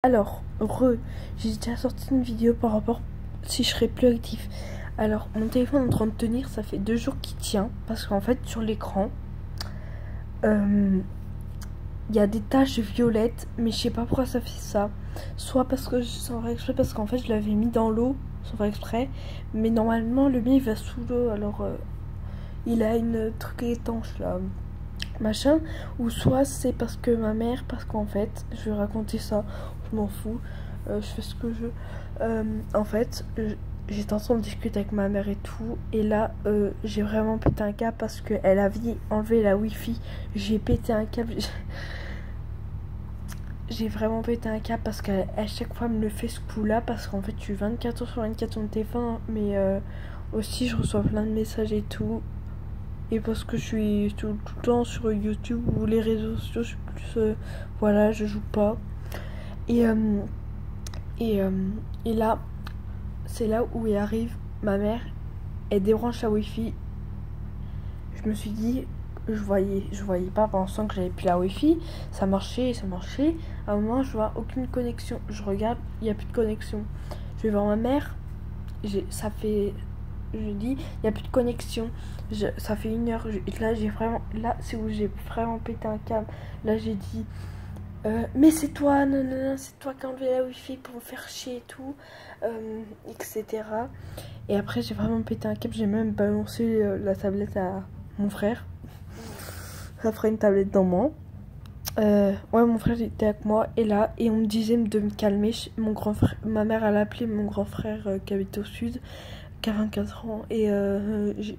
Alors, j'ai déjà sorti une vidéo par rapport si je serais plus actif. Alors, mon téléphone est en train de tenir, ça fait 2 jours qu'il tient. Parce qu'en fait, sur l'écran, il y a des taches violettes, mais je sais pas pourquoi ça fait ça. Soit parce que sans faire exprès, parce qu'en fait, je l'avais mis dans l'eau, sans faire exprès. Mais normalement, le mien, il va sous l'eau, alors il a une truc étanche là. Machin, ou soit c'est parce que ma mère, parce qu'en fait, je vais raconter ça, je m'en fous, je fais ce que je veux. En fait, j'étais en train de discuter avec ma mère et tout, et là, j'ai vraiment pété un câble parce qu'elle avait enlevé la wifi. J'ai pété un câble, j'ai vraiment pété un câble parce qu'à chaque fois, elle me le fait ce coup-là, parce qu'en fait, je suis 24 heures sur 24 sur mon téléphone, mais aussi, je reçois plein de messages et tout. Et parce que je suis tout le temps sur YouTube ou les réseaux sociaux, je suis plus... voilà, je joue pas. Et là, c'est là où il arrive ma mère, elle débranche la wifi. Je me suis dit, je voyais pas pensant que j'avais plus la wifi. Ça marchait. À un moment, je vois aucune connexion. Je regarde, il n'y a plus de connexion. Je vais voir ma mère, je dis, il n'y a plus de connexion. Ça fait 1 heure. Là, c'est où j'ai vraiment pété un câble. Là, j'ai dit, mais c'est toi, non, c'est toi qui as enlevé la wifi pour me faire chier et tout, etc. Et après, j'ai vraiment pété un câble. J'ai même balancé la tablette à mon frère. Ça ferait une tablette dans moi. Ouais, mon frère était avec moi et on me disait de me calmer. Mon grand frère, ma mère, elle a appelé mon grand frère qui habite au sud, qui a 24 ans, et je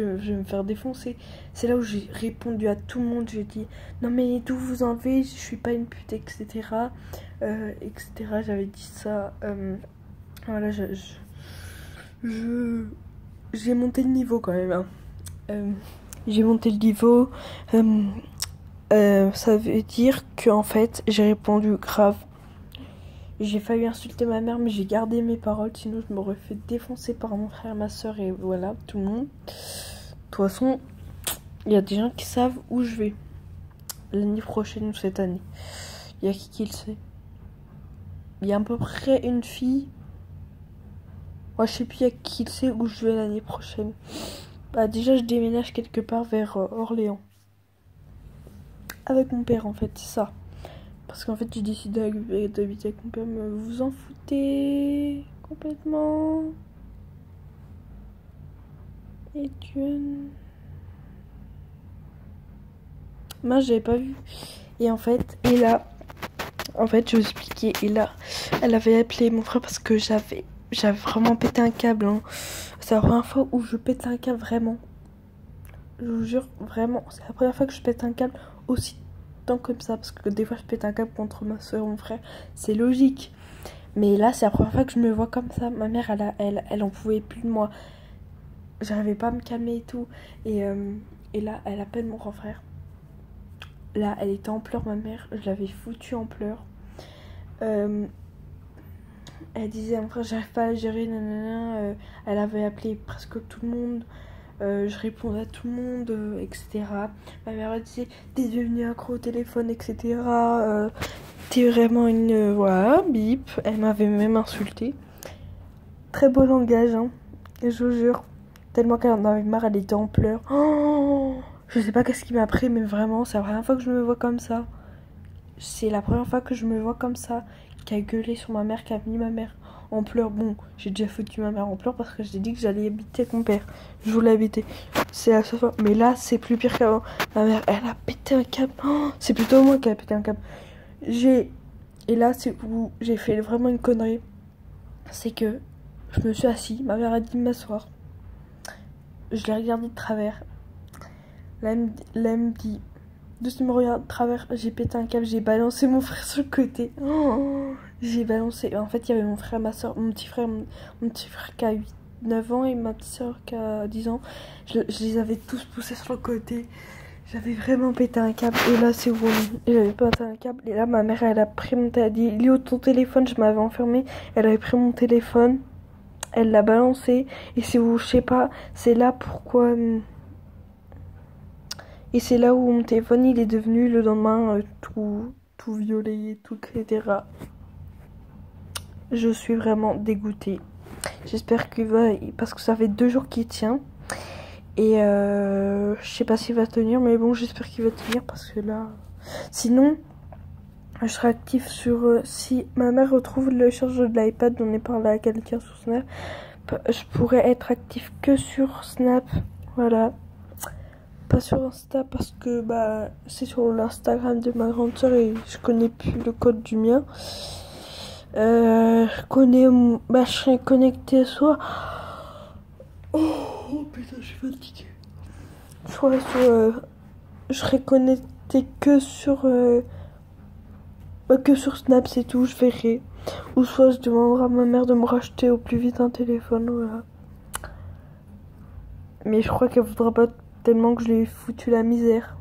vais me faire défoncer. C'est là où j'ai répondu à tout le monde. J'ai dit non mais d'où vous enlevez, je suis pas une pute, etc. J'avais dit ça. Voilà, j'ai monté le niveau quand même, hein. J'ai monté le niveau. Ça veut dire que en fait j'ai répondu grave. J'ai failli insulter ma mère, mais j'ai gardé mes paroles, sinon je m'aurais fait défoncer par mon frère, ma soeur et voilà, tout le monde. De toute façon, il y a des gens qui savent où je vais l'année prochaine ou cette année. Il y a qui le sait. Il y a à peu près une fille. Moi, je sais plus, il y a qui le sait où je vais l'année prochaine. Bah, déjà, je déménage quelque part vers Orléans. Avec mon père, en fait, c'est ça. Parce qu'en fait, j'ai décidé d'habiter avec mon père, mais vous en foutez complètement. Et moi, j'avais pas vu. Et en fait, je vais vous expliquer. Et là, elle avait appelé mon frère parce que j'avais vraiment pété un câble, hein. C'est la première fois où je pète un câble, vraiment. Je vous jure, vraiment, c'est la première fois que je pète un câble aussi temps comme ça. Parce que des fois, je pète un câble contre ma soeur ou mon frère. C'est logique. Mais là, c'est la première fois que je me vois comme ça. Ma mère, elle en pouvait plus de moi. J'arrivais pas à me calmer et tout. Et là, elle appelle mon grand frère. Là, elle était en pleurs, ma mère. Je l'avais foutue en pleurs. Elle disait à mon frère, j'arrive pas à gérer, nanana. Elle avait appelé presque tout le monde. Je répondais à tout le monde, etc. Ma mère elle disait, t'es devenue accro au téléphone, etc. T'es vraiment une... voilà, bip. Elle m'avait même insulté. Très beau langage, hein. Et je vous jure, tellement qu'elle en avait marre, elle était en pleurs. Oh, je sais pas qu'est-ce qui m'a pris, mais vraiment, c'est la première fois que je me vois comme ça. C'est la première fois que je me vois comme ça. Qui a gueulé sur ma mère, qui a mis ma mère en pleurs. Bon, j'ai déjà foutu ma mère en pleurs parce que j'ai dit que j'allais habiter avec mon père. Je voulais habiter. C'est la seule fois. Mais là, c'est plus pire qu'avant. Ma mère, elle a pété un câble. Oh, c'est plutôt moi qui a pété un câble. Et là, c'est où j'ai fait vraiment une connerie. C'est que je me suis assis. Ma mère a dit de m'asseoir. Je l'ai regardé de travers. Là, elle me dit... De ce me regarde de travers, j'ai pété un câble, j'ai balancé mon frère sur le côté. Oh, j'ai balancé. En fait, il y avait mon frère, ma soeur, mon petit frère qui a 9 ans et ma petite soeur qui a 10 ans. Je les avais tous poussés sur le côté. J'avais vraiment pété un câble. Et là, c'est où j'avais pété un câble. Et là, ma mère, elle a pris mon téléphone. Elle a dit, il est où ton téléphone? Je m'avais enfermée. Elle avait pris mon téléphone. Elle l'a balancé. Et c'est où, je sais pas, c'est là pourquoi... Et c'est là où mon téléphone il est devenu le lendemain tout tout violet et tout, etc. Je suis vraiment dégoûtée. J'espère qu'il va... Parce que ça fait 2 jours qu'il tient. Et je sais pas s'il va tenir, mais bon, j'espère qu'il va tenir parce que là... Sinon, je serai actif sur... si ma mère retrouve le chargeur de l'iPad, j'en ai parlé à quelqu'un sur Snap, je pourrais être actif que sur Snap. Voilà. Pas sur Insta parce que bah c'est sur l'Instagram de ma grande soeur et je connais plus le code du mien. Je connais... Bah je serai connectée soit... Oh putain, je suis fatiguée. Soit sur... je serai connectée que sur... que sur Snap, c'est tout, je verrai. Ou soit je demanderai à ma mère de me racheter au plus vite un téléphone, voilà. Mais je crois qu'elle voudra pas tellement que je lui ai foutu la misère.